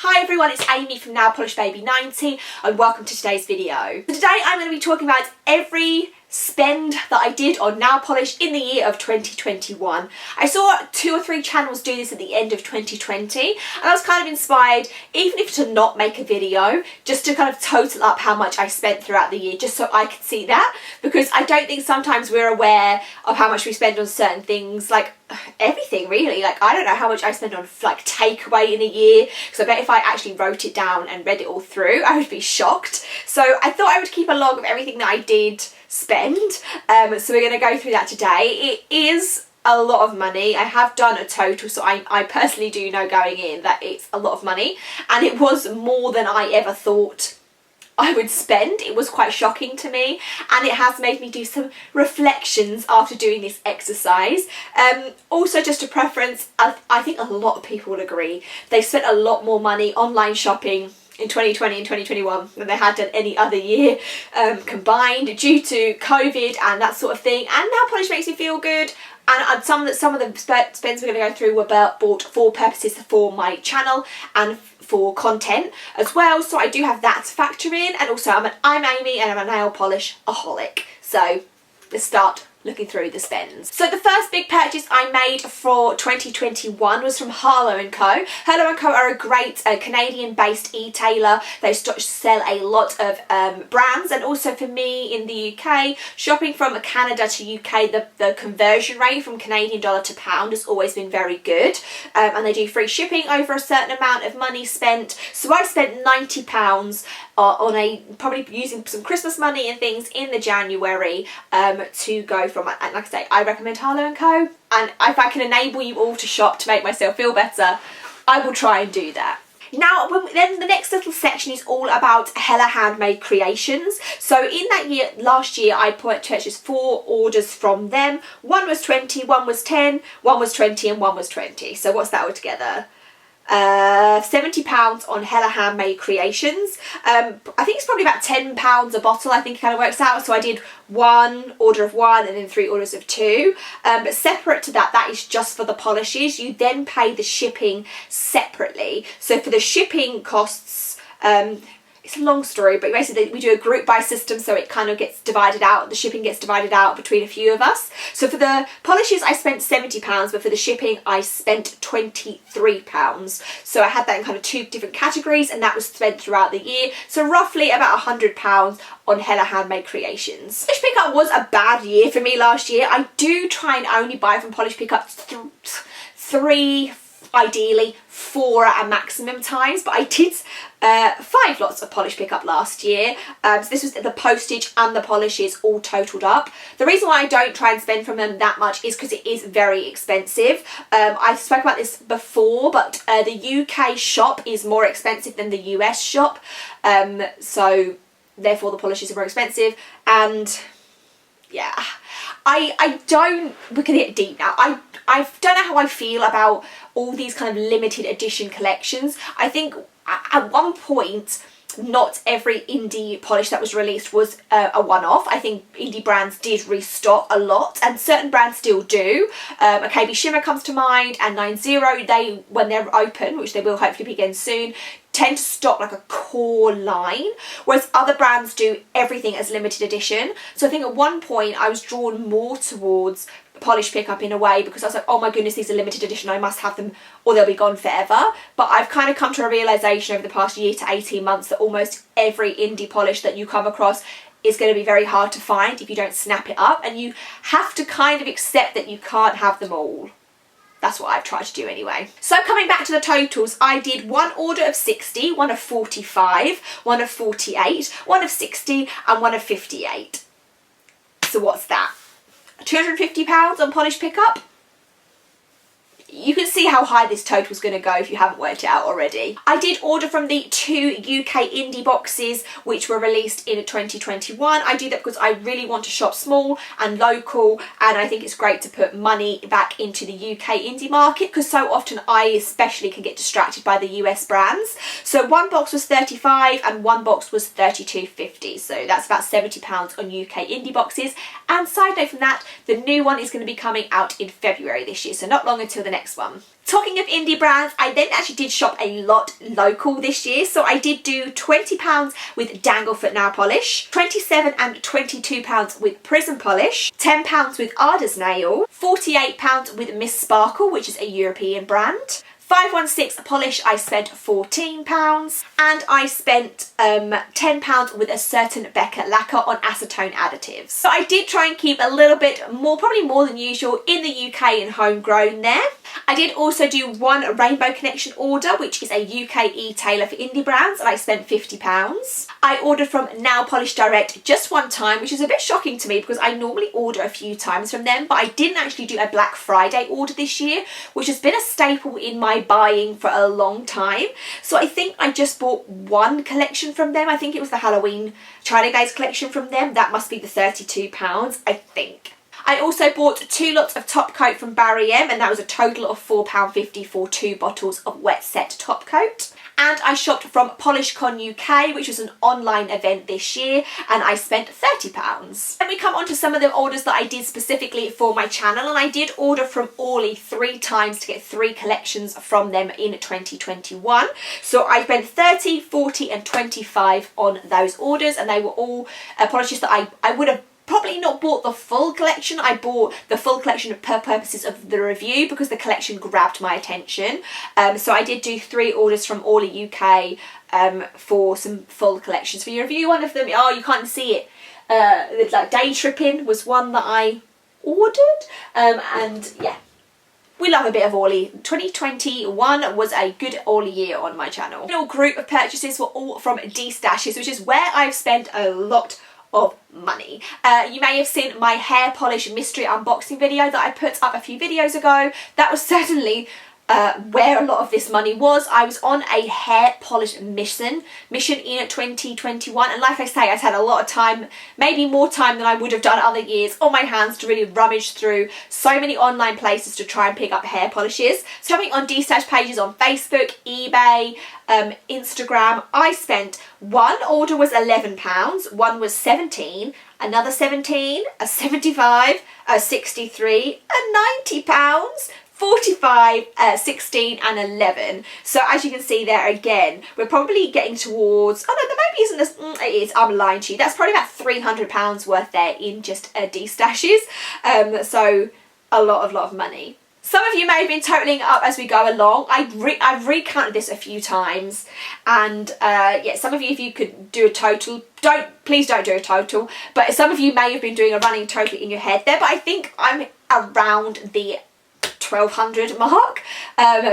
Hi everyone, it's Amy from Nailpolish Baby 90 and welcome to today's video. So today I'm going to be talking about every spend that I did on nail polish in the year of 2021. I saw 2 or 3 channels do this at the end of 2020 and I was kind of inspired, even if to not make a video, just to kind of total up how much I spent throughout the year, just so I could see that, because I don't think sometimes we're aware of how much we spend on certain things, like everything really. Like I don't know how much I spend on like takeaway in a year, because I bet if I actually wrote it down and read it all through I would be shocked. So I thought I would keep a log of everything that I did spend, so we're going to go through that today. It is a lot of money. I have done a total, so I personally do know going in that it's a lot of money, and it was more than I ever thought I would spend. It was quite shocking to me, and it has made me do some reflections after doing this exercise. Also, just a preference, I think a lot of people will agree they spent a lot more money online shopping in 2020 and 2021 than they had done any other year combined, due to COVID and that sort of thing. And nail polish makes me feel good, and some of the spends we're going to go through were bought for purposes for my channel and for content as well, so I do have that to factor in. And also I'm Amy and I'm a nail polish aholic, so let's start looking through the spends. So the first big purchase I made for 2021 was from Harlow & Co. Harlow & Co are a great Canadian-based e-tailer. They sell a lot of brands, and also for me in the UK, shopping from Canada to UK, the conversion rate from Canadian dollar to pound has always been very good, and they do free shipping over a certain amount of money spent. So I spent £90 on probably using some Christmas money and things in the January to go from, like I say, I recommend Harlow & Co, and if I can enable you all to shop to make myself feel better, I will try and do that. Now, then the next little section is all about Hella handmade creations. So in that year, last year, I purchased 4 orders from them. One was 20, one was 10, one was 20, and one was 20. So what's that all together? £70 on Hella handmade creations. I think it's probably about £10 a bottle, I think it kind of works out. So I did 1 order of 1 and then 3 orders of 2, but separate to that, that is just for the polishes. You then pay the shipping separately. So for the shipping costs, it's a long story, but basically we do a group buy system, so it kind of gets divided out, the shipping gets divided out between a few of us. So for the polishes I spent £70, but for the shipping I spent £23. So I had that in kind of 2 different categories, and that was spent throughout the year. So roughly about £100 on Hella handmade creations. Polish Pickup was a bad year for me last year. I do try and only buy from Polish Pickup 3, ideally 4 at a maximum times, but I did 5 lots of Polish Pickup last year. So this was the postage and the polishes all totaled up. The reason why I don't try and spend from them that much is because it is very expensive. I've spoken about this before, but the UK shop is more expensive than the US shop, so therefore the polishes are more expensive. And yeah, I don't, we can get deep now, I don't know how I feel about all these kind of limited edition collections. I think at one point not every indie polish that was released was a one-off. I think indie brands did restock a lot, and certain brands still do. KB Shimmer comes to mind, and 90, they, when they're open, which they will hopefully be again soon, tend to stock like a core line, whereas other brands do everything as limited edition. So I think at one point I was drawn more towards Polish Pickup in a way, because I was like, oh my goodness, these are limited edition, I must have them or they'll be gone forever. But I've kind of come to a realisation over the past year to 18 months that almost every indie polish that you come across is going to be very hard to find if you don't snap it up, and you have to kind of accept that you can't have them all. That's what I've tried to do anyway. So coming back to the totals, I did 1 order of 60, 1 of 45, 1 of 48, 1 of 60 and 1 of 58. So what's that? £250 on Polish Pickup. You can see how high this total is going to go if you haven't worked it out already. I did order from the 2 UK indie boxes which were released in 2021. I do that because I really want to shop small and local, and I think it's great to put money back into the UK indie market, because so often I especially can get distracted by the US brands. So 1 box was £35 and 1 box was £32.50, so that's about £70 on UK indie boxes. And side note from that, the new one is going to be coming out in February this year, so not long until the next one. Talking of indie brands, I then actually did shop a lot local this year. So I did do £20 with Danglefoot nail polish, £27 and £22 with Prism polish, £10 with Ada's nail, £48 with Miss Sparkle, which is a European brand. 516 polish, I spent £14, and I spent £10 with a certain Becca lacquer on acetone additives. So I did try and keep a little bit more, probably more than usual, in the UK and homegrown there. I did also do one Rainbow Connection order, which is a UK e-tailer for indie brands, and I spent £50. I ordered from Nail Polish Direct just one time, which is a bit shocking to me because I normally order a few times from them, but I didn't actually do a Black Friday order this year, which has been a staple in my buying for a long time. So I think I just bought one collection from them. I think it was the Halloween China Glaze collection from them. That must be the £32, I think. I also bought 2 lots of top coat from Barry M, and that was a total of £4.50 for 2 bottles of wet set top coat. And I shopped from PolishCon UK, which was an online event this year, and I spent £30. Then we come on to some of the orders that I did specifically for my channel, and I did order from Orly 3 times to get 3 collections from them in 2021. So I spent 30, 40 and 25 on those orders, and they were all polishes that I would have probably not bought the full collection. I bought the full collection for purposes of the review because the collection grabbed my attention. So I did do 3 orders from Orly UK for some full collections for your review. One of them, oh, you can't see it, like Day Tripping was one that I ordered, and yeah, we love a bit of Orly. 2021 was a good Orly year on my channel. The group of purchases were all from D-Stashes, which is where I've spent a lot of money. You may have seen my hair polish mystery unboxing video that I put up a few videos ago. That was certainly where a lot of this money was. I was on a hair polish mission in 2021, and like I say, I've had a lot of time, maybe more time than I would have done other years, on my hands to really rummage through so many online places to try and pick up hair polishes. Shopping on D-Stash pages on Facebook, eBay, Instagram. I spent, one order was £11, one was £17, another £17, a £75, a £63, a £90, 45, 16 and 11. So as you can see there again, we're probably getting towards, oh no, there maybe isn't this, it is, I'm lying to you, that's probably about £300 worth there in just D-Stashes. So a lot of money. Some of you may have been totaling up as we go along. I've recounted this a few times, and yeah, some of you, if you could do a total, please don't do a total, but some of you may have been doing a running total in your head there, but I think I'm around the £1,200 mark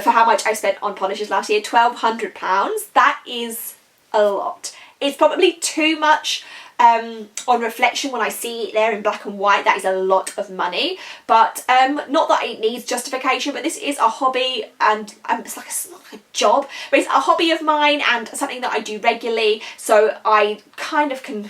for how much I spent on polishes last year. £1,200, that is a lot. It's probably too much on reflection when I see it there in black and white. That is a lot of money, but not that it needs justification, but this is a hobby, and it's like a job, but it's a hobby of mine and something that I do regularly, so I kind of can.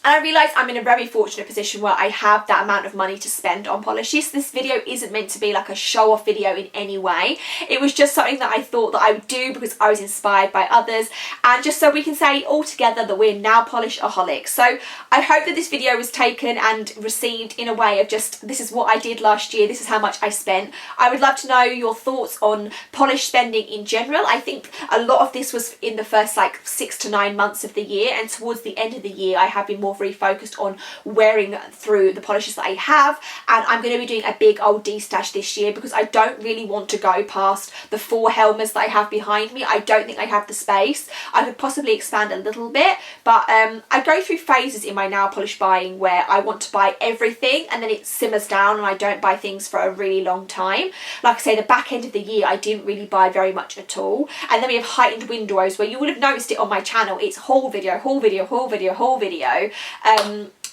And I realise I'm in a very fortunate position where I have that amount of money to spend on polishes. This video isn't meant to be like a show-off video in any way. It was just something that I thought that I would do because I was inspired by others, and just so we can say all together that we're nail polish-aholics. So I hope that this video was taken and received in a way of just, this is what I did last year, this is how much I spent. I would love to know your thoughts on polish spending in general. I think a lot of this was in the first like 6 to 9 months of the year, and towards the end of the year I have been more very focused on wearing through the polishes that I have, and I'm going to be doing a big old D-Stash this year because I don't really want to go past the 4 helmets that I have behind me. I don't think I have the space. I could possibly expand a little bit, but I go through phases in my nail polish buying where I want to buy everything and then it simmers down and I don't buy things for a really long time. Like I say, the back end of the year I didn't really buy very much at all, and then we have heightened windows where you would have noticed it on my channel. It's haul video, haul video, haul video, haul video.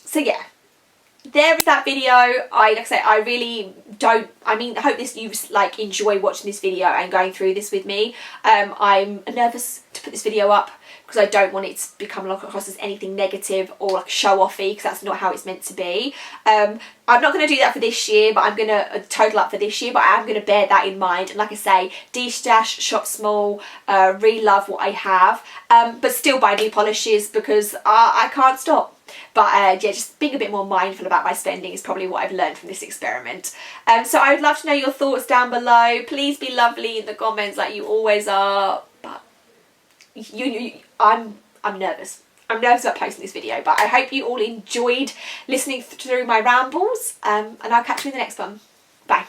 So yeah, there is that video. Like I say, I really don't, I mean, I hope you like enjoy watching this video and going through this with me. I'm nervous to put this video up because I don't want it to become like across as anything negative or like show-offy, because that's not how it's meant to be. I'm not going to do that for this year, but I'm going to total up for this year, but I am going to bear that in mind. And like I say, D-Stash, shop small, really love what I have, but still buy new polishes because I can't stop. But yeah, just being a bit more mindful about my spending is probably what I've learned from this experiment. So I would love to know your thoughts down below. Please be lovely in the comments like you always are. But I'm nervous. I'm nervous about posting this video, but I hope you all enjoyed listening through my rambles, and I'll catch you in the next one. Bye.